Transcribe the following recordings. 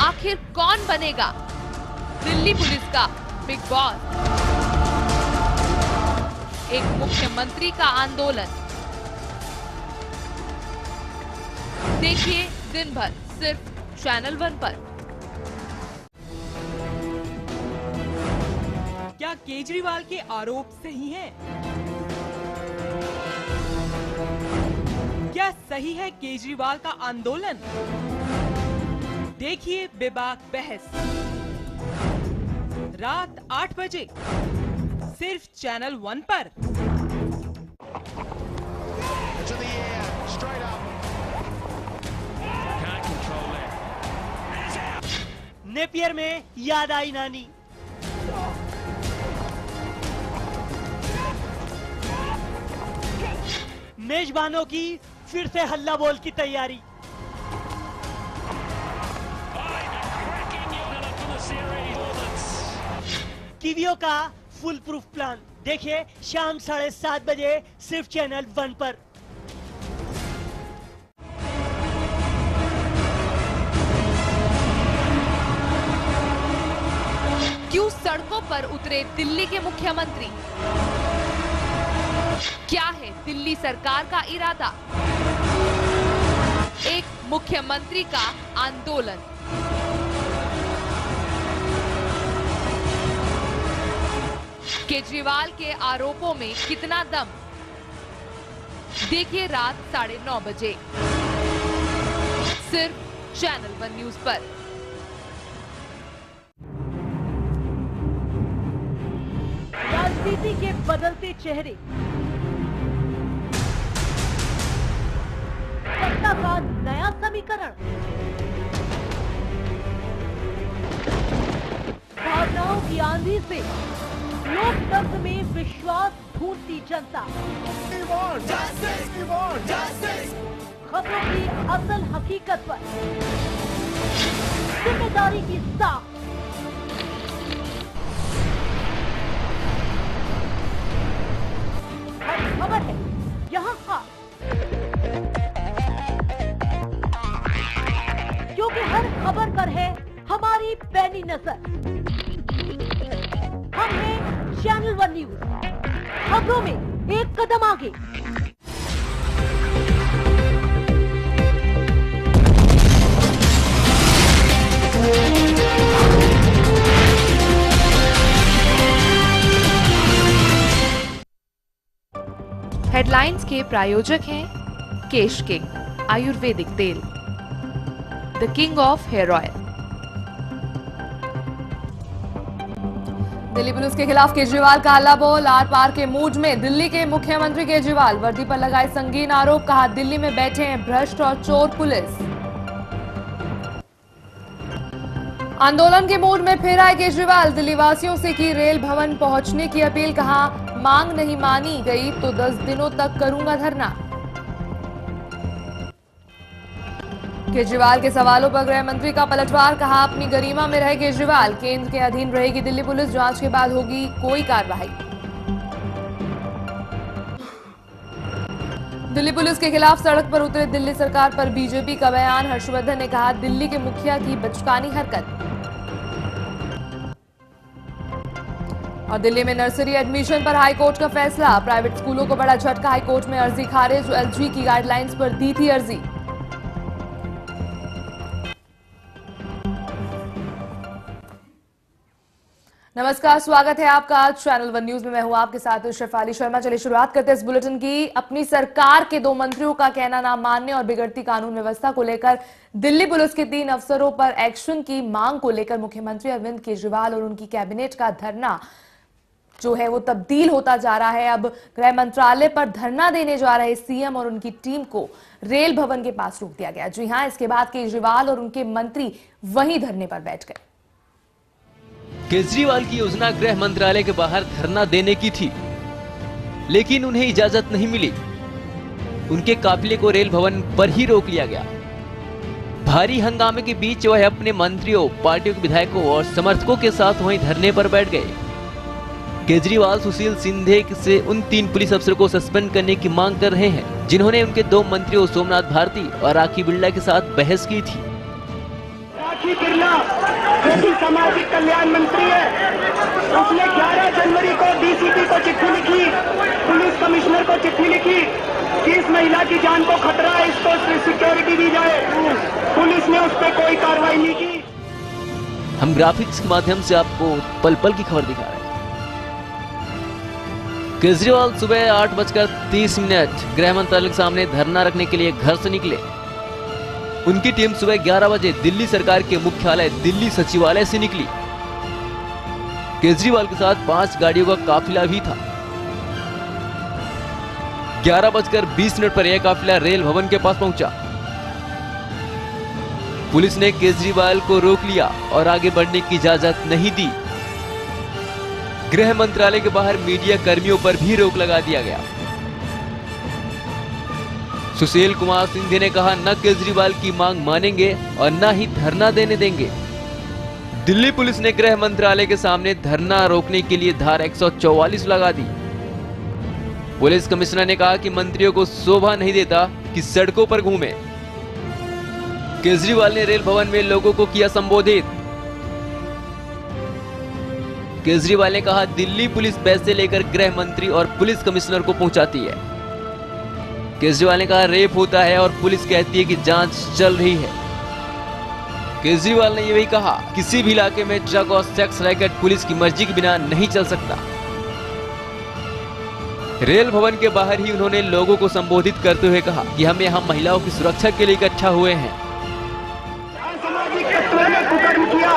आखिर कौन बनेगा दिल्ली पुलिस का बिग बॉस? एक मुख्यमंत्री का आंदोलन। देखिए दिन भर सिर्फ चैनल 1 पर। क्या केजरीवाल के आरोप सही हैं? क्या सही है केजरीवाल का आंदोलन? देखिए बेबाक बहस रात 8 बजे सिर्फ चैनल 1 पर। नेपियर में याद आई नानी। मेजबानों की फिर से हल्ला बोल की तैयारी। कीवियो का फुल प्रूफ प्लान देखिए शाम 7:30 बजे सिर्फ चैनल 1 पर। क्यों सड़कों पर उतरे दिल्ली के मुख्यमंत्री? क्या है दिल्ली सरकार का इरादा? एक मुख्यमंत्री का आंदोलन। केजरीवाल के आरोपों में कितना दम? देखिए रात 9:30 बजे सिर्फ चैनल 1 न्यूज पर। राजनीति के बदलते चेहरे, सत्ता का नया समीकरण, भावनाओं की आंधी से लोकतंत्र में विश्वास ढूंढती जनता। खबरों की असल हकीकत पर जिम्मेदारी की साख। खबर है यहाँ खास, क्योंकि हर खबर पर है हमारी पैनी नजर। हम हैं चैनल 1 न्यूज, खबरों में एक कदम आगे। हेडलाइंस के प्रायोजक हैं केश किंग आयुर्वेदिक तेल, the king of hair oil. Delhi police के खिलाफ केजरीवाल का हल्ला बोल। आर पार के मूड में दिल्ली के मुख्यमंत्री केजरीवाल, वर्दी पर लगाए संगीन आरोप। कहा दिल्ली में बैठे हैं भ्रष्ट और चोर पुलिस। आंदोलन के मूड में फिर आए केजरीवाल, दिल्ली वासियों से की रेल भवन पहुंचने की अपील। कहा मांग नहीं मानी गई तो 10 दिनों तक करूंगा धरना। केजरीवाल के सवालों पर गृह मंत्री का पलटवार। कहा अपनी गरिमा में रहे केजरीवाल, केंद्र के अधीन रहेगी दिल्ली पुलिस, जांच के बाद होगी कोई कार्रवाई। दिल्ली पुलिस के खिलाफ सड़क पर उतरे दिल्ली सरकार पर बीजेपी का बयान। हर्षवर्धन ने कहा दिल्ली के मुखिया की बचकानी हरकत। और दिल्ली में नर्सरी एडमिशन पर हाईकोर्ट का फैसला। प्राइवेट स्कूलों को बड़ा झटका, हाईकोर्ट में अर्जी खारिज। एलजी की गाइडलाइंस पर दी थी अर्जी। नमस्कार, स्वागत है आपका आज चैनल 1 न्यूज में। मैं हूं आपके साथ शेफाली शर्मा। चलिए शुरुआत करते हैं इस बुलेटिन की। अपनी सरकार के 2 मंत्रियों का कहना ना मानने और बिगड़ती कानून व्यवस्था को लेकर दिल्ली पुलिस के 3 अफसरों पर एक्शन की मांग को लेकर मुख्यमंत्री अरविंद केजरीवाल और उनकी कैबिनेट का धरना जो है वो तब्दील होता जा रहा है। अब गृह मंत्रालय पर धरना देने जा रहे सीएम और उनकी टीम को रेल भवन के पास रोक दिया गया। जी हां, इसके बाद केजरीवाल और उनके मंत्री वहीं धरने पर बैठ गए। केजरीवाल की योजना गृह मंत्रालय के बाहर धरना देने की थी, लेकिन उन्हें इजाजत नहीं मिली। उनके काफिले को रेल भवन पर ही रोक लिया गया। भारी हंगामे के बीच वह अपने मंत्रियों, पार्टियों के विधायकों और समर्थकों के साथ वहीं धरने पर बैठ गए। केजरीवाल सुशील सिंधे से उन 3 पुलिस अफसरों को सस्पेंड करने की मांग कर रहे हैं जिन्होंने उनके 2 मंत्रियों सोमनाथ भारती और राखी बिरला के साथ बहस की थी। साक्षी बिरला जो कि सामाजिक कल्याण मंत्री है, उसने 11 जनवरी को डीसीपी को चिट्ठी लिखी, पुलिस कमिश्नर को चिट्ठी लिखी कि इस महिला की जान को खतरा है, इसको सिक्योरिटी दी जाए। पुलिस ने उस पर कोई कार्रवाई नहीं की। हम ग्राफिक्स के माध्यम से आपको पल पल की खबर दिखा रहे हैं। केजरीवाल सुबह 8:30 गृह मंत्रालय के सामने धरना रखने के लिए घर से निकले। उनकी टीम सुबह 11 बजे दिल्ली सरकार के मुख्यालय दिल्ली सचिवालय से निकली। केजरीवाल के साथ 5 गाड़ियों का काफिला भी था। 11:20 पर यह काफिला रेल भवन के पास पहुंचा। पुलिस ने केजरीवाल को रोक लिया और आगे बढ़ने की इजाजत नहीं दी। गृह मंत्रालय के बाहर मीडिया कर्मियों पर भी रोक लगा दिया गया। सुशील कुमार सिंधे ने कहा, न केजरीवाल की मांग मानेंगे और न ही धरना देने देंगे। दिल्ली पुलिस ने गृह मंत्रालय के सामने धरना रोकने के लिए धारा 144 लगा दी। पुलिस कमिश्नर ने कहा कि मंत्रियों को शोभा नहीं देता कि सड़कों पर घूमे। केजरीवाल ने रेल भवन में लोगों को किया संबोधित। केजरीवाल ने कहा, दिल्ली पुलिस पैसे लेकर गृह मंत्री और पुलिस कमिश्नर को पहुंचाती है। केजरीवाल ने कहा, रेप होता है और पुलिस कहती है कि जांच चल रही है। केजरीवाल ने यह भी कहा, किसी भी इलाके में ड्रग और सेक्स रैकेट पुलिस की मर्जी के बिना नहीं चल सकता। रेल भवन के बाहर ही उन्होंने लोगों को संबोधित करते हुए कहा कि हम यहाँ महिलाओं की सुरक्षा के लिए इकट्ठा हुए हैं। सामाजिक तत्वों ने कुकर्म किया।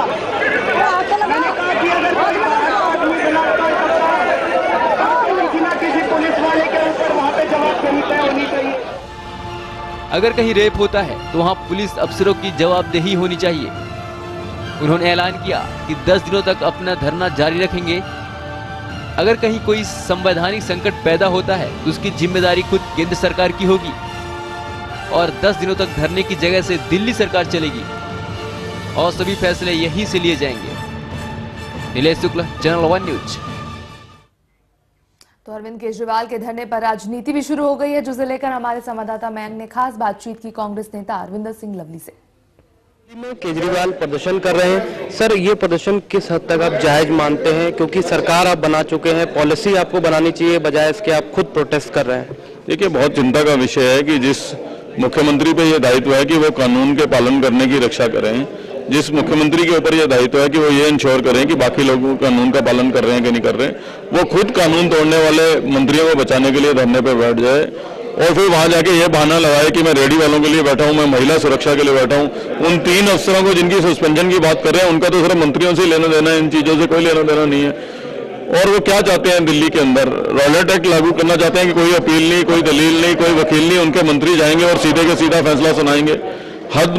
मैंने कहा कि अगर कोई आदमी बलात्कार करता है तो किसी न किसी पुलिस वाले के ऊपर वहां पे जवाबदेही तय होनी चाहिए। अगर कहीं रेप होता है तो वहां पुलिस अफसरों की जवाबदेही होनी चाहिए। उन्होंने ऐलान किया कि 10 दिनों तक अपना धरना जारी रखेंगे। अगर कहीं कोई संवैधानिक संकट पैदा होता है तो उसकी जिम्मेदारी खुद केंद्र सरकार की होगी और 10 दिनों तक धरने की जगह से दिल्ली सरकार चलेगी और सभी फैसले यहीं से लिए जाएंगे। Nilesh Shukla, channel 1 news. तो अरविंद केजरीवाल के धरने पर राजनीति भी शुरू हो गई है, जिसे लेकर हमारे संवाददाता मयंक ने खास बातचीत की कांग्रेस नेता अरविंदर सिंह लवली से। में केजरीवाल प्रदर्शन कर रहे हैं। सर, ये प्रदर्शन किस हद तक आप जायज मानते हैं, क्योंकि सरकार आप बना चुके हैं, पॉलिसी आपको बनानी चाहिए, बजाय इसके आप खुद प्रोटेस्ट कर रहे हैं। देखिए, बहुत चिंता का विषय है कि जिस मुख्यमंत्री पे ये दायित्व है कि वो कानून के पालन करने की रक्षा करें, जिस मुख्यमंत्री के ऊपर ये दायित्व है कि वो ये इंश्योर करें कि बाकी लोग कानून का पालन कर रहे हैं कि नहीं कर रहे हैं, वो खुद कानून तोड़ने वाले मंत्रियों को बचाने के लिए धरने पर बैठ जाए और फिर वहां जाके ये बहाना लगाए कि मैं रेडी वालों के लिए बैठा हूं, मैं महिला सुरक्षा के लिए बैठा हूं। उन 3 अफसरों को जिनकी सस्पेंशन की बात कर रहे हैं, उनका तो सिर्फ मंत्रियों से लेना देना है, इन चीजों से कोई लेना देना नहीं है। और वो क्या चाहते हैं, दिल्ली के अंदर रॉलेट एक्ट लागू करना चाहते हैं कि कोई अपील नहीं, कोई दलील नहीं, कोई वकील नहीं, उनके मंत्री जाएंगे और सीधे के सीधा फैसला सुनाएंगे। हद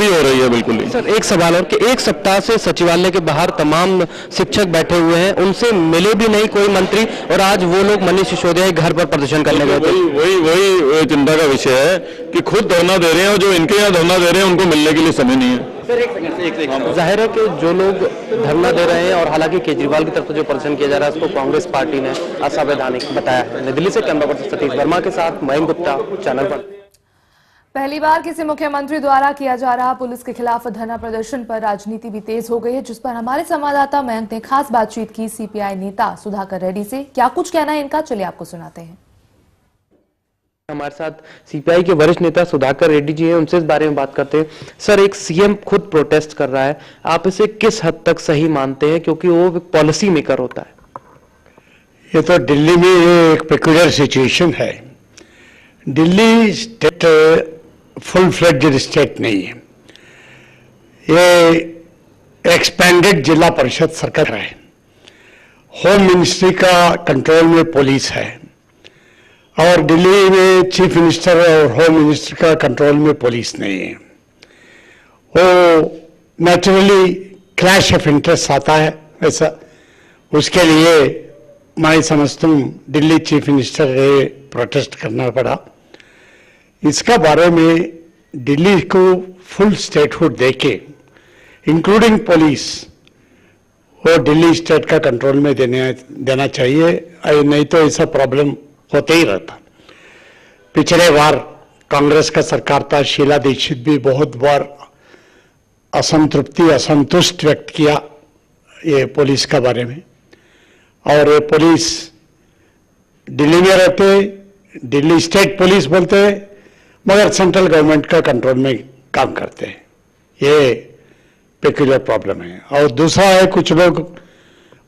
ही हो रही है बिल्कुल ही। सर, एक सवाल और कि 1 सप्ताह से सचिवालय के बाहर तमाम शिक्षक बैठे हुए हैं, उनसे मिले भी नहीं कोई मंत्री, और आज वो लोग मनीष सिसोदिया के घर पर प्रदर्शन करने गए थे। वही चिंता का विषय है कि खुद धरना दे रहे हैं और जो इनके यहाँ धरना दे रहे हैं उनको मिलने के लिए समय नहीं है। सर, एक जाहिर है कि जो लोग धरना दे रहे हैं, और हालांकि केजरीवाल की तरफ से जो प्रदर्शन किया जा रहा है उसको कांग्रेस पार्टी ने असंवैधानिक बताया है। नई दिल्ली से कैमरा पर्सन सतीश वर्मा के साथ मयंक गुप्ता, चैनल 1। पहली बार किसी मुख्यमंत्री द्वारा किया जा रहा पुलिस के खिलाफ धरना प्रदर्शन पर राजनीति भी तेज हो गई है, जिस पर हमारे संवाददाता मयंक ने खास बातचीत की सीपीआई नेता सुधाकर रेड्डी से। क्या कुछ कहना है इनका, चलिए आपको सुनाते हैं। हमारे साथ सीपीआई के वरिष्ठ नेता सुधाकर रेड्डी जी हैं, उनसे इस बारे में बात करते हैं। सर, एक सीएम खुद प्रोटेस्ट कर रहा है, आप इसे किस हद तक सही मानते हैं, क्योंकि वो पॉलिसी मेकर होता है? ये तो दिल्ली में ये एक पेक्यूलियर सिचुएशन है। दिल्ली स्टेट फुल फ्लेड्ज्ड स्टेट नहीं है, ये एक्सपेंडेड जिला परिषद सरकार है। होम मिनिस्ट्री का कंट्रोल में पुलिस है और दिल्ली में चीफ मिनिस्टर और होम मिनिस्टर का कंट्रोल में पुलिस नहीं है। वो नेचुरली क्लैश ऑफ इंटरेस्ट आता है। ऐसा उसके लिए मैं समझता हूँ दिल्ली चीफ मिनिस्टर को प्रोटेस्ट करना पड़ा। इसका बारे में दिल्ली को फुल स्टेटहुड देके इंक्लूडिंग पुलिस वो दिल्ली स्टेट का कंट्रोल में देना चाहिए, नहीं तो ऐसा प्रॉब्लम होते ही रहता। पिछले बार कांग्रेस का सरकार था, शीला दीक्षित भी बहुत बार असंतृप्ति, असंतुष्ट व्यक्त किया ये पुलिस का बारे में। और ये पुलिस दिल्ली में रहते, दिल्ली स्टेट पुलिस बोलते हैं, मगर सेंट्रल गवर्नमेंट का कंट्रोल में काम करते हैं। ये पेक्युलर प्रॉब्लम है। और दूसरा है, कुछ लोग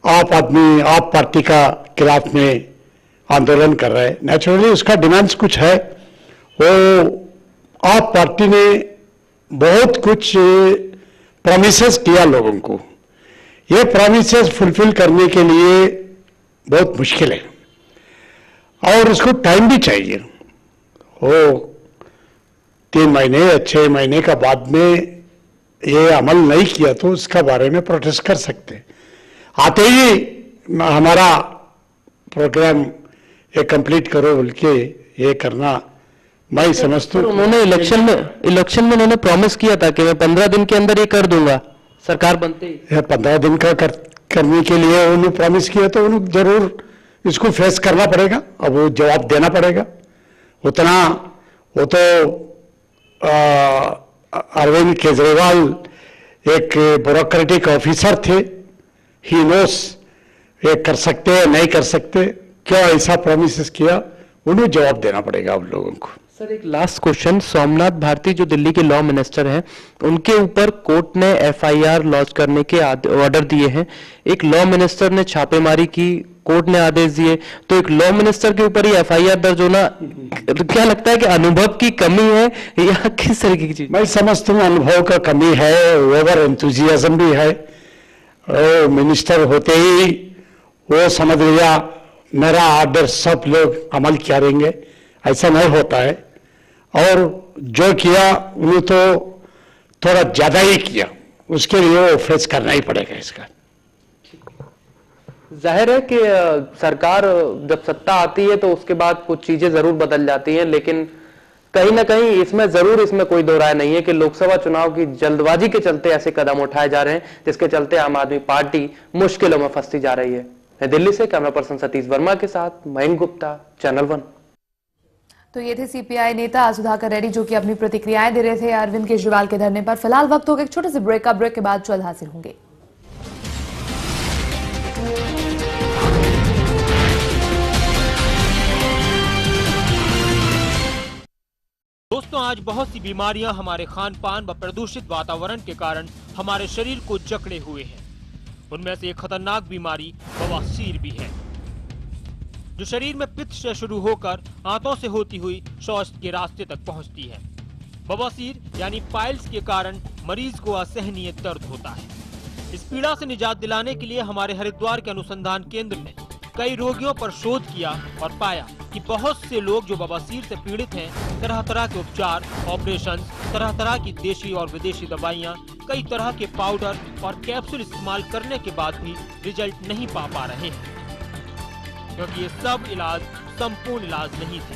आप पार्टी का खिलाफ में आंदोलन कर रहे हैं। नेचुरली उसका डिमांड्स कुछ है। वो आप पार्टी ने बहुत कुछ प्रॉमिसेस किया लोगों को, ये प्रॉमिसेस फुलफिल करने के लिए बहुत मुश्किल है और उसको टाइम भी चाहिए। वो 3 महीने या 6 महीने का बाद में ये अमल नहीं किया तो उसका बारे में प्रोटेस्ट कर सकते। आते ही हमारा प्रोग्राम ये कंप्लीट करो बोल के ये करना मैं समझता हूँ। उन्होंने इलेक्शन में उन्होंने प्रॉमिस किया था कि मैं 15 दिन के अंदर ये कर दूंगा सरकार बनते ही। 15 दिन का करने के लिए उन्होंने प्रॉमिस किया तो उन्हें जरूर इसको फेस करना पड़ेगा। अब वो जवाब देना पड़ेगा उतना। वो तो अरविंद केजरीवाल एक ब्यूरोक्रेटिक ऑफिसर थे, ही नोस ये कर सकते हैं नहीं कर सकते, क्या ऐसा प्रॉमिस किया, उन्हें जवाब देना पड़ेगा आप लोगों को। सर एक लास्ट क्वेश्चन, सोमनाथ भारती जो दिल्ली के लॉ मिनिस्टर हैं, उनके ऊपर कोर्ट ने एफआईआर लॉन्च करने के ऑर्डर दिए हैं। एक लॉ मिनिस्टर ने छापेमारी की, कोर्ट ने आदेश दिए, तो एक लॉ मिनिस्टर के ऊपर ही एफआईआर दर्ज होना, क्या लगता है कि अनुभव की कमी है या किस तरीके की चीज? मैं समझता हूँ अनुभव का कमी है, ओवर एंथुजियाज्म भी है। मिनिस्टर होते ही वो समझ लिया मेरा ऑर्डर सब लोग अमल करेंगे, ऐसा नहीं होता है। और जो किया उन्हें तो थोड़ा ज्यादा ही किया, उसके लिए वो फेस करना ही पड़ेगा इसका। जाहिर है कि सरकार जब सत्ता आती है तो उसके बाद कुछ चीजें जरूर बदल जाती हैं, लेकिन कहीं ना कहीं इसमें कोई दो राय नहीं है कि लोकसभा चुनाव की जल्दबाजी के चलते ऐसे कदम उठाए जा रहे हैं जिसके चलते आम आदमी पार्टी मुश्किलों में फंसती जा रही है। दिल्ली से कैमरा पर्सन सतीश वर्मा के साथ मयंक गुप्ता, चैनल 1। तो ये थे सीपीआई नेता सुधाकर रेड्डी जो कि अपनी प्रतिक्रियाएं दे रहे थे अरविंद केजरीवाल के धरने पर। फिलहाल वक्त होगा एक छोटे से ब्रेक का, ब्रेक के बाद जल्द हाजिर होंगे। दोस्तों, आज बहुत सी बीमारियां हमारे खान पान व प्रदूषित वातावरण के कारण हमारे शरीर को जकड़े हुए हैं। उनमें से एक खतरनाक बीमारी बवासीर भी है, जो शरीर में पित्त से शुरू होकर आंतों से होती हुई शौच के रास्ते तक पहुंचती है। बवासीर यानी पाइल्स के कारण मरीज को असहनीय दर्द होता है। इस पीड़ा से निजात दिलाने के लिए हमारे हरिद्वार के अनुसंधान केंद्र ने कई रोगियों पर शोध किया और पाया कि बहुत से लोग जो बवासीर से पीड़ित हैं, तरह तरह के उपचार, ऑपरेशन, तरह तरह की देशी और विदेशी दवाइयाँ, कई तरह के पाउडर और कैप्सूल इस्तेमाल करने के बाद भी रिजल्ट नहीं पा रहे हैं, क्योंकि ये सब इलाज संपूर्ण इलाज नहीं थे।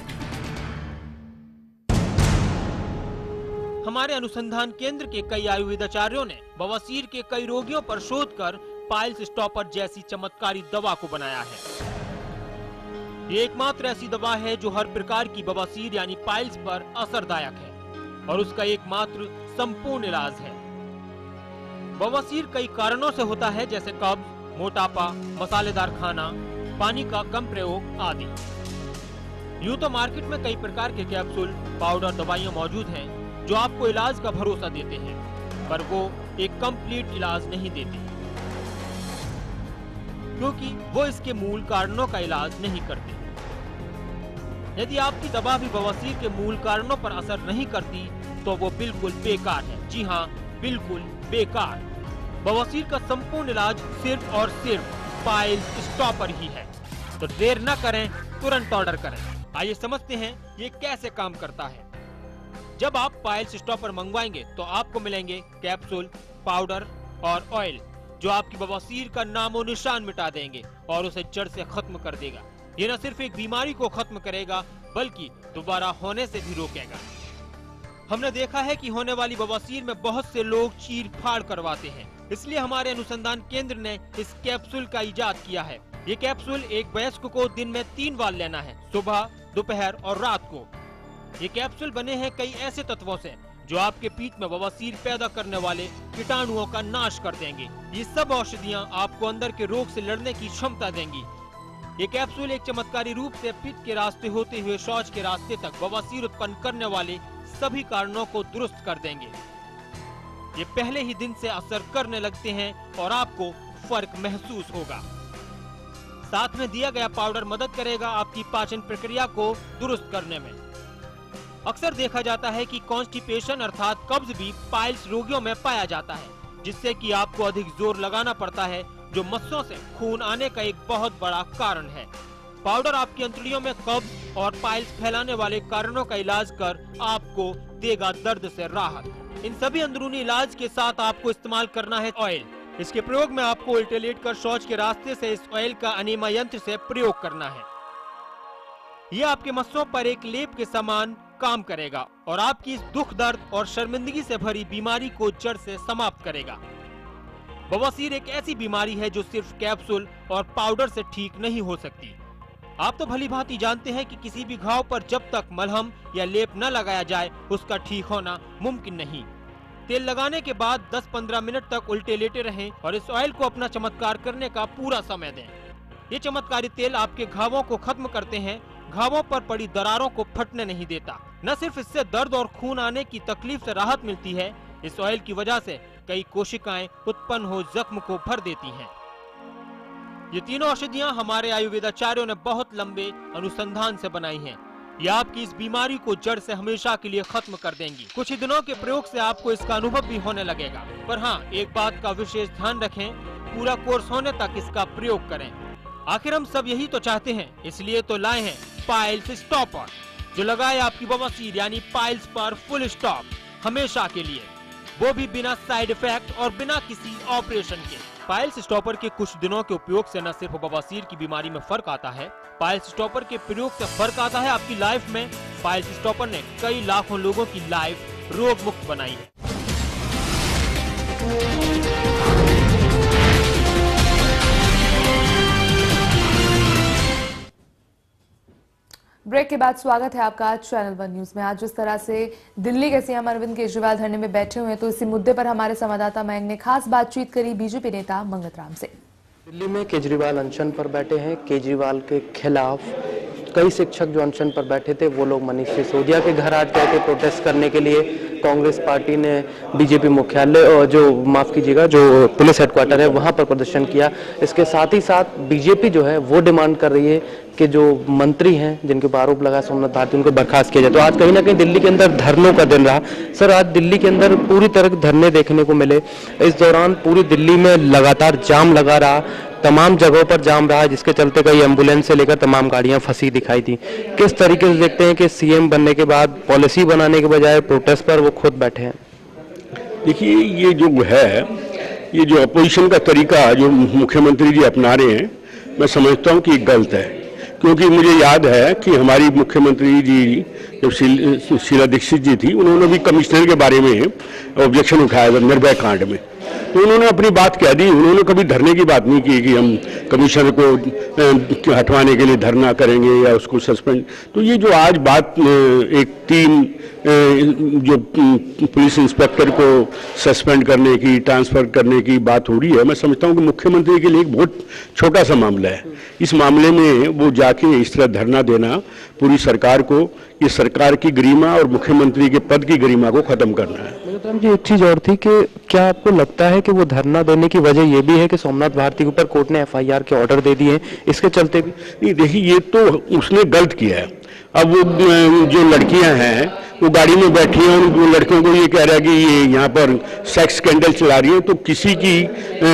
हमारे अनुसंधान केंद्र के कई आयुर्वेदाचार्यों ने बवासीर के कई रोगियों पर शोध कर पाइल्स स्टॉपर जैसी चमत्कारी दवा को बनाया है। ये एकमात्र ऐसी दवा है जो हर प्रकार की बवासीर यानी पाइल्स पर असरदायक है और उसका एकमात्र संपूर्ण इलाज है। बवासीर कई कारणों से होता है, जैसे कब्ज, मोटापा, मसालेदार खाना, पानी का कम प्रयोग आदि। यूं तो मार्केट में कई प्रकार के कैप्सूल, पाउडर, दवाइयां मौजूद हैं जो आपको इलाज का भरोसा देते हैं, पर वो एक कंप्लीट इलाज नहीं देते, क्योंकि वो इसके मूल कारणों का इलाज नहीं करते। यदि आपकी दवा भी बवासीर के मूल कारणों पर असर नहीं करती तो वो बिल्कुल बेकार है। जी हाँ, बिल्कुल बेकार। बवासीर का संपूर्ण इलाज सिर्फ और सिर्फ पाइल्स स्टॉपर ही है। तो देर न करें, तुरंत ऑर्डर करें। आइए समझते हैं ये कैसे काम करता है। जब आप पाइल्स स्टॉपर मंगवाएंगे तो आपको मिलेंगे कैप्सूल, पाउडर और ऑयल, जो आपकी बवासीर का नामो निशान मिटा देंगे और उसे जड़ से खत्म कर देगा। ये न सिर्फ एक बीमारी को खत्म करेगा बल्कि दोबारा होने से भी रोकेगा। हमने देखा है कि होने वाली बवासीर में बहुत से लोग चीर फाड़ करवाते हैं, इसलिए हमारे अनुसंधान केंद्र ने इस कैप्सूल का इजाद किया है। ये कैप्सूल एक वयस्क को दिन में 3 बार लेना है, सुबह, दोपहर और रात को। ये कैप्सूल बने हैं कई ऐसे तत्वों से जो आपके पेट में बवासीर पैदा करने वाले कीटाणुओं का नाश कर देंगे। ये सब औषधियाँ आपको अंदर के रोग से लड़ने की क्षमता देंगी। ये कैप्सूल एक चमत्कारी रूप से पेट के रास्ते होते हुए शौच के रास्ते तक बवासीर उत्पन्न करने वाले सभी कारणों को दुरुस्त कर देंगे। ये पहले ही दिन से असर करने लगते हैं और आपको फर्क महसूस होगा। साथ में दिया गया पाउडर मदद करेगा आपकी पाचन प्रक्रिया को दुरुस्त करने में। अक्सर देखा जाता है कि कॉन्स्टिपेशन अर्थात कब्ज भी पाइल्स रोगियों में पाया जाता है, जिससे कि आपको अधिक जोर लगाना पड़ता है, जो मस्सों से खून आने का एक बहुत बड़ा कारण है। पाउडर आपकी अंतड़ियों में कब्ज और पाइल्स फैलाने वाले कारणों का इलाज कर आपको देगा दर्द से राहत। इन सभी अंदरूनी इलाज के साथ आपको इस्तेमाल करना है ऑयल। इसके प्रयोग में आपको उल्टे लेट कर शौच के रास्ते से इस ऑयल का अनीमा यंत्र से प्रयोग करना है। यह आपके मस्सों पर एक लेप के समान काम करेगा और आपकी इस दुख दर्द और शर्मिंदगी से भरी बीमारी को जड़ से समाप्त करेगा। बवासीर एक ऐसी बीमारी है जो सिर्फ कैप्सूल और पाउडर से ठीक नहीं हो सकती। आप तो भली भांति जानते हैं कि किसी भी घाव पर जब तक मलहम या लेप न लगाया जाए उसका ठीक होना मुमकिन नहीं। तेल लगाने के बाद 10-15 मिनट तक उल्टे लेटे रहें और इस ऑयल को अपना चमत्कार करने का पूरा समय दें। ये चमत्कारी तेल आपके घावों को खत्म करते हैं, घावों पर पड़ी दरारों को फटने नहीं देता। न सिर्फ इससे दर्द और खून आने की तकलीफ से राहत मिलती है, इस ऑयल की वजह से कई कोशिकाएं उत्पन्न हो जख्म को भर देती हैं। ये तीनों औषधियां हमारे आयुर्वेदाचार्यों ने बहुत लंबे अनुसंधान से बनाई हैं। ये आपकी इस बीमारी को जड़ से हमेशा के लिए खत्म कर देंगी। कुछ ही दिनों के प्रयोग से आपको इसका अनुभव भी होने लगेगा। पर हाँ, एक बात का विशेष ध्यान रखें, पूरा कोर्स होने तक इसका प्रयोग करें। आखिर हम सब यही तो चाहते हैं, इसलिए तो लाए हैं पाइल्स स्टॉपर, जो लगाए आपकी बवासीर यानी पाइल्स पर फुल स्टॉप हमेशा के लिए, वो भी बिना साइड इफेक्ट और बिना किसी ऑपरेशन के। पाइल्स स्टॉपर के कुछ दिनों के उपयोग से न सिर्फ बवासीर की बीमारी में फर्क आता है, पाइल्स स्टॉपर के प्रयोग से फर्क आता है आपकी लाइफ में। पाइल्स स्टॉपर ने कई लाखों लोगों की लाइफ रोग मुक्त बनाई है। ब्रेक के बाद स्वागत है आपका आज चैनल वन न्यूज में। आज जिस तरह से दिल्ली के सीएम अरविंद केजरीवाल धरने में बैठे हुए हैं, तो इसी मुद्दे पर हमारे संवाददाता मयंक ने खास बातचीत करी बीजेपी नेता मंगत राम से। दिल्ली में केजरीवाल अनशन पर बैठे हैं। केजरीवाल के खिलाफ कई शिक्षक जो अनशन पर बैठे थे वो लोग मनीष सिसोदिया के घर आज गए थे प्रोटेस्ट करने के लिए। कांग्रेस पार्टी ने बीजेपी मुख्यालय और जो पुलिस हेडक्वार्टर है वहां पर प्रदर्शन किया। इसके साथ ही साथ बीजेपी जो है वो डिमांड कर रही है कि जो मंत्री हैं जिनके ऊपर आरोप लगा सोमनाथ भारती, उनको बर्खास्त किया जाए। तो आज कहीं ना कहीं दिल्ली के अंदर धरनों का दिन रहा। सर, आज दिल्ली के अंदर पूरी तरह धरने देखने को मिले। इस दौरान पूरी दिल्ली में लगातार जाम लगा रहा, तमाम जगहों पर जाम रहा, जिसके चलते कई एम्बुलेंस से लेकर तमाम गाड़ियां फंसी दिखाई दी। किस तरीके से देखते हैं कि सीएम बनने के बाद पॉलिसी बनाने के बजाय प्रोटेस्ट पर वो खुद बैठे हैं? देखिए, ये जो है, ये जो अपोजिशन का तरीका जो मुख्यमंत्री जी अपना रहे हैं, मैं समझता हूँ कि गलत है। क्योंकि मुझे याद है कि हमारी मुख्यमंत्री जी जब शीला दीक्षित जी थी, उन्होंने भी कमिश्नर के बारे में ऑब्जेक्शन उठाया था निर्भया कांड में, तो उन्होंने अपनी बात कह दी। उन्होंने कभी धरने की बात नहीं की कि हम कमिश्नर को हटवाने के लिए धरना करेंगे या उसको सस्पेंड। तो ये जो आज बात एक 3 जो पुलिस इंस्पेक्टर को सस्पेंड करने की, ट्रांसफर करने की बात हो रही है, मैं समझता हूँ कि मुख्यमंत्री के लिए एक बहुत छोटा सा मामला है। इस मामले में वो जाके इस तरह धरना देना, पूरी सरकार को, ये सरकार की गरिमा और मुख्यमंत्री के पद की गरिमा को खत्म करना है। जी, एक चीज और थी कि क्या आपको लगता है कि वो धरना देने की वजह ये भी है कि सोमनाथ भारती के ऊपर कोर्ट ने FIR के ऑर्डर दे दिए, इसके चलते भी? नहीं, देखिए, ये तो उसने गलत किया है। अब वो जो लड़कियां हैं वो गाड़ी में बैठी हैं और वो लड़कियों को ये कह रहा है कि ये यहाँ पर सेक्स स्कैंडल चला रही है। तो किसी की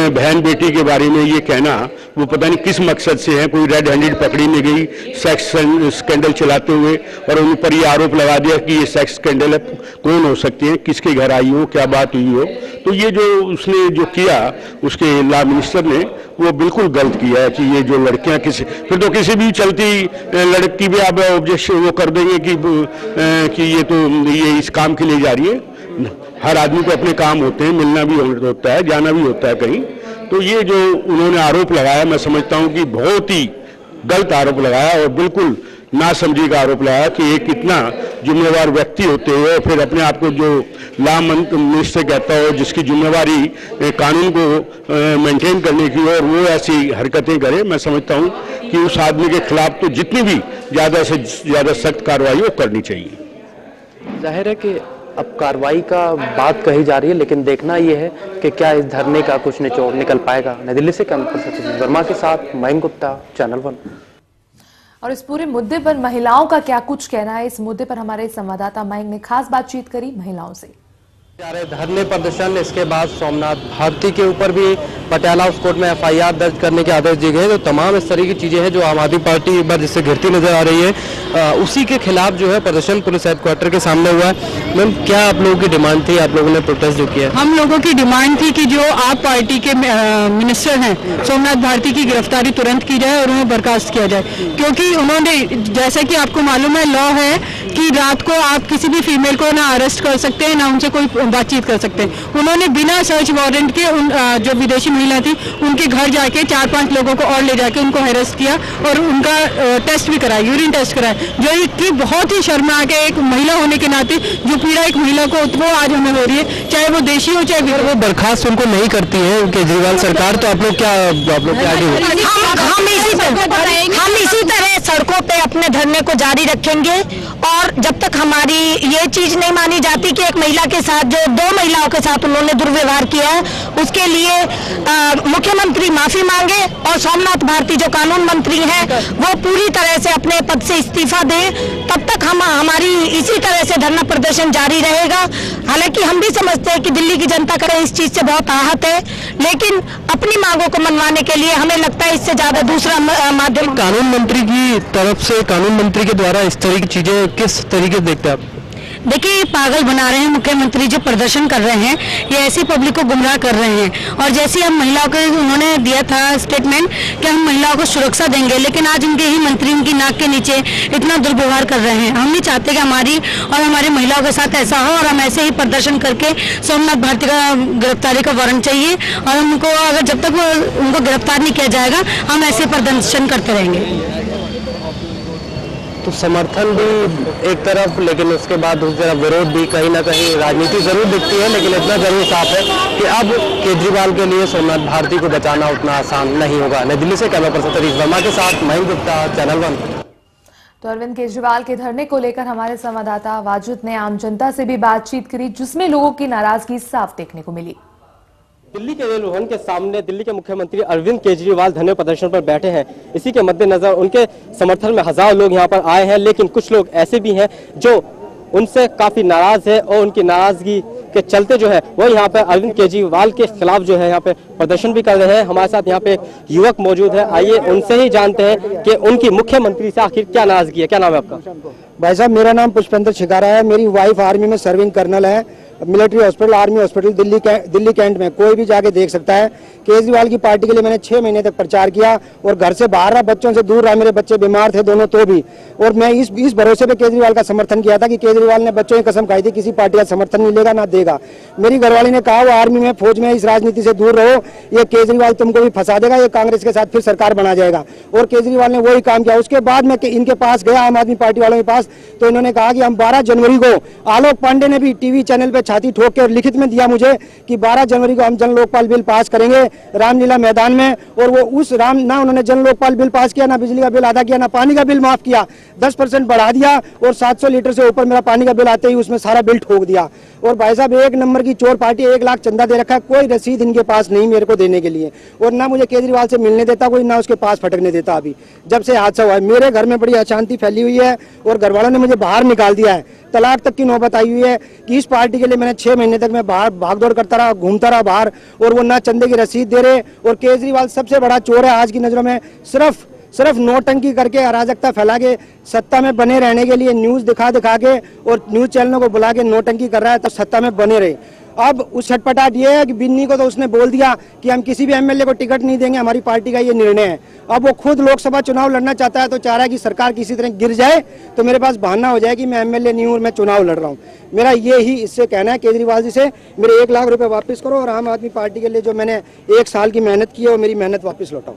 बहन बेटी के बारे में ये कहना, वो पता नहीं किस मकसद से है, कोई रेड हैंडेड पकड़ी में गई सेक्स स्कैंडल चलाते हुए और उन पर ये आरोप लगा दिया कि ये सेक्स स्कैंडल है। कौन हो सकती है, किसके घर आई हो, क्या बात हुई हो। तो ये जो उसने जो किया, उसके लॉ मिनिस्टर ने, वो बिल्कुल गलत किया है कि ये जो लड़कियां फिर तो किसी भी चलती लड़की भी आप ऑब्जेक्शन वो कर देंगे कि ये इस काम के लिए जा रही है। हर आदमी को अपने काम होते हैं, मिलना भी होता है, जाना भी होता है कहीं। तो ये जो उन्होंने आरोप लगाया, मैं समझता हूं कि बहुत ही गलत आरोप लगाया और बिल्कुल नासमझी का आरोप लगाया कि एक इतना जिम्मेवार व्यक्ति होते हो, फिर अपने आप को जो लॉ मिनिस्टर कहता हो, जिसकी जिम्मेवारी कानून को मेंटेन करने की, और वो ऐसी हरकतें करे, मैं समझता हूँ कि उस आदमी के खिलाफ तो जितनी भी ज़्यादा से ज़्यादा सख्त कार्रवाई वो करनी चाहिए। जाहिर है कि अब कार्रवाई का बात कही जा रही है, लेकिन देखना यह है कि क्या इस धरने का कुछ निचोड़ निकल पाएगा। नई दिल्ली से कैमरा पर्सन सचिन वर्मा के साथ मयंक गुप्ता, चैनल 1। और इस पूरे मुद्दे पर महिलाओं का क्या कुछ कहना है, इस मुद्दे पर हमारे संवाददाता मयंक ने खास बातचीत करी महिलाओं से। जा रहे धरने प्रदर्शन, इसके बाद सोमनाथ भारती के ऊपर भी पटियाला हाउस कोर्ट में एफआईआर दर्ज करने के आदेश दिए गए। तो तमाम इस तरह की चीजें हैं जो आम आदमी पार्टी एक बार जिससे घिरती नजर आ रही है, उसी के खिलाफ जो है प्रदर्शन पुलिस हेडक्वार्टर के सामने हुआ है। मैम, क्या आप लोगों की डिमांड थी, आप लोगों ने प्रोटेस्ट जो किया? हम लोगों की डिमांड थी कि जो आप पार्टी के मिनिस्टर हैं सोमनाथ भारती की गिरफ्तारी तुरंत की जाए और उन्हें बर्खास्त किया जाए, क्योंकि उन्होंने, जैसे कि आपको मालूम है, लॉ है कि रात को आप किसी भी फीमेल को ना अरेस्ट कर सकते हैं ना उनसे कोई बातचीत कर सकते हैं। उन्होंने बिना सर्च वारंट के जो विदेशी महिला थी उनके घर जाके 4-5 लोगों को और ले जाके उनको हेरेस्ट किया और उनका टेस्ट भी कराया, यूरिन टेस्ट कराया, जो कि बहुत ही शर्मनाक है। एक महिला होने के नाते जो पीड़ा एक महिला को वो आज हमें हो रही है, चाहे वो देशी हो चाहे वो बर्खास्त उनको नहीं करती है केजरीवाल सरकार, तो आप लोग क्या हम इसी तरह सड़कों पे अपने धरने को जारी रखेंगे और जब तक हमारी ये चीज नहीं मानी जाती कि एक महिला के साथ, जो 2 महिलाओं के साथ उन्होंने दुर्व्यवहार किया है, उसके लिए मुख्यमंत्री माफी मांगे और सोमनाथ भारती जो कानून मंत्री हैं वो पूरी तरह से अपने पद से इस्तीफा दें। तब तक हमारी इसी तरह से धरना प्रदर्शन जारी रहेगा। हालांकि हम भी समझते हैं कि दिल्ली की जनता करे इस चीज से बहुत आहत है, लेकिन अपनी मांगों को मनवाने के लिए हमें लगता है इससे ज्यादा दूसरा माध्यम। कानून मंत्री की तरफ से, कानून मंत्री के द्वारा इस तरह की चीजें किस तरीके से देखते हैं आप? देखिए, ये पागल बना रहे हैं मुख्यमंत्री जो प्रदर्शन कर रहे हैं, ये ऐसी पब्लिक को गुमराह कर रहे हैं। और जैसे हम महिलाओं को, उन्होंने दिया था स्टेटमेंट कि हम महिलाओं को सुरक्षा देंगे, लेकिन आज उनके ही मंत्री उनकी नाक के नीचे इतना दुर्व्यवहार कर रहे हैं। हम नहीं चाहते कि हमारी और हमारे महिलाओं के साथ ऐसा हो और हम ऐसे ही प्रदर्शन करके सोमनाथ भारती का गिरफ्तारी का वारंट चाहिए और हमको, अगर जब तक उनको गिरफ्तार नहीं किया जाएगा हम ऐसे प्रदर्शन करते रहेंगे। तो समर्थन भी एक तरफ, लेकिन उसके बाद दूसरी तरफ विरोध भी, कहीं ना कहीं राजनीति जरूर दिखती है, लेकिन इतना जरूर साफ है कि अब केजरीवाल के लिए सोमनाथ भारती को बचाना उतना आसान नहीं होगा। नई दिल्ली से कैमरा पर्सन सतीश वर्मा के साथ मयंक गुप्ता, चैनल 1। तो अरविंद केजरीवाल के धरने को लेकर हमारे संवाददाता वाजिद ने आम जनता से भी बातचीत करी, जिसमें लोगों की नाराजगी साफ देखने को मिली। दिल्ली के रेल भवन के सामने दिल्ली के मुख्यमंत्री अरविंद केजरीवाल धरने प्रदर्शन पर बैठे हैं। इसी के मद्देनजर उनके समर्थन में हजारों लोग यहां पर आए हैं, लेकिन कुछ लोग ऐसे भी हैं जो उनसे काफी नाराज है और उनकी नाराजगी के चलते जो है वो यहाँ पे अरविंद केजरीवाल के खिलाफ जो है यहाँ पे प्रदर्शन भी कर रहे हैं। हमारे साथ यहाँ पे युवक मौजूद है, आइए उनसे ही जानते हैं कि उनकी मुख्यमंत्री से आखिर क्या नाराजगी है। क्या नाम है आपका? भाई साहब, मेरा नाम पुष्पेंद्र शिकारा है। मेरी वाइफ आर्मी में सर्विंग कर्नल है, military hospital, army hospital Delhi cantt में। कोई भी जाके देख सकता है। केजरीवाल की पार्टी के लिए मैंने 6 महीने तक प्रचार किया और घर से बाहर रहा, बच्चों से दूर रहा। मेरे बच्चे बीमार थे दोनों, तो भी, और मैं इस भरोसे पे केजरीवाल का समर्थन किया था कि केजरीवाल ने बच्चों की कसम खाई थी किसी पार्टी का समर्थन मिलेगा ना देगा। मेरी घरवाली ने कहा वो आर्मी में, फौज में, इस राजनीति से दूर रहो, ये केजरीवाल तुमको भी फंसा देगा, ये कांग्रेस के साथ फिर सरकार बना जाएगा। और केजरीवाल ने वही काम किया। उसके बाद मैं इनके पास गया, आम आदमी पार्टी वालों के पास, तो इन्होंने कहा कि हम 12 जनवरी को, आलोक पांडे ने भी टीवी चैनल पे छाती ठोक के और लिखित में दिया मुझे कि 12 जनवरी को हम जन लोकपाल बिल पास करेंगे रामलीला मैदान में। और वो उस ना उन्होंने जन लोकपाल बिल पास किया, ना बिजली का बिल अदा किया, ना पानी का बिल माफ किया, 10% बढ़ा दिया और 700 लीटर से ऊपर मेरा पानी का बिल आते ही उसमें सारा बिल ठोक दिया। और भाई साहब, 1 नंबर की चोर पार्टी, 1 लाख चंदा दे रखा है, कोई रसीद इनके पास नहीं मेरे को देने के लिए, और ना मुझे केजरीवाल से मिलने देता कोई, ना उसके पास फटकने देता। अभी जब से हादसा हुआ है मेरे घर में बड़ी अशांति फैली हुई है और घर वालों ने मुझे बाहर निकाल दिया है। तलाक तक की नौबत आई हुई है कि इस पार्टी के लिए मैंने 6 महीने तक मैं बाहर भागदौड़ करता रहा, घूमता रहा बाहर, और वो ना चंदे की रसीद दे रहे। और केजरीवाल सबसे बड़ा चोर है आज की नजरों में। सिर्फ नोटंकी करके, अराजकता फैला के, सत्ता में बने रहने के लिए न्यूज दिखा के और न्यूज चैनलों को बुला के नोटंकी कर रहा है, तो सत्ता में बने रहे। अब उस छटपटाहट ये है कि बिन्नी को तो उसने बोल दिया कि हम किसी भी एमएलए को टिकट नहीं देंगे, हमारी पार्टी का ये निर्णय है। अब वो खुद लोकसभा चुनाव लड़ना चाहता है, तो चाह रहा है कि सरकार किसी तरह गिर जाए तो मेरे पास बहाना हो जाए कि मैं एमएलए नहीं हूँ, मैं चुनाव लड़ रहा हूँ। मेरा ये ही इससे कहना है केजरीवाल जी से, मेरे 1 लाख रुपए वापस करो और आम आदमी पार्टी के लिए जो मैंने 1 साल की मेहनत की है वो मेरी मेहनत वापस लौटाओ।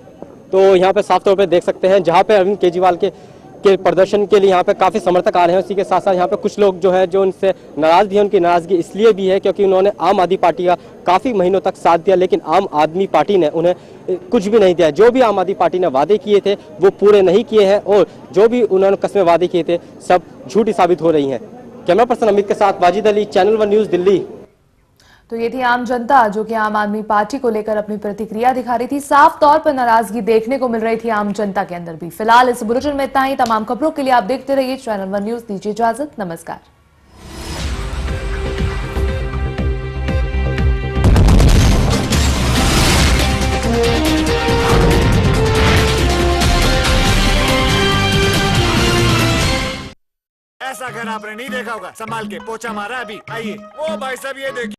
तो यहाँ पे साफ तौर पे देख सकते हैं, जहाँ पे अरविंद केजरीवाल के प्रदर्शन के लिए यहाँ पे काफी समर्थक आ रहे हैं। उसी के साथ साथ यहाँ पे कुछ लोग जो है जो उनसे नाराज भी है। उनकी नाराजगी इसलिए भी है क्योंकि उन्होंने आम आदमी पार्टी का काफी महीनों तक साथ दिया, लेकिन आम आदमी पार्टी ने उन्हें कुछ भी नहीं दिया। जो भी आम आदमी पार्टी ने वादे किए थे वो पूरे नहीं किए हैं और जो भी उन्होंने कस्में वादे किए थे सब झूठी साबित हो रही हैं। कैमरा पर्सन अमित के साथ वाजिद अली, चैनल 1 न्यूज, दिल्ली। तो ये थी आम जनता जो कि आम आदमी पार्टी को लेकर अपनी प्रतिक्रिया दिखा रही थी। साफ तौर पर नाराजगी देखने को मिल रही थी आम जनता के अंदर भी। फिलहाल इस बुलेटिन में इतना ही। तमाम खबरों के लिए आप देखते रहिए चैनल 1 न्यूज। दीजिए इजाजत, नमस्कार। ऐसा घर आपने नहीं देखा होगा। संभाल के पोछा मारा अभी। आइए, ओ भाई साहब ये देखिए।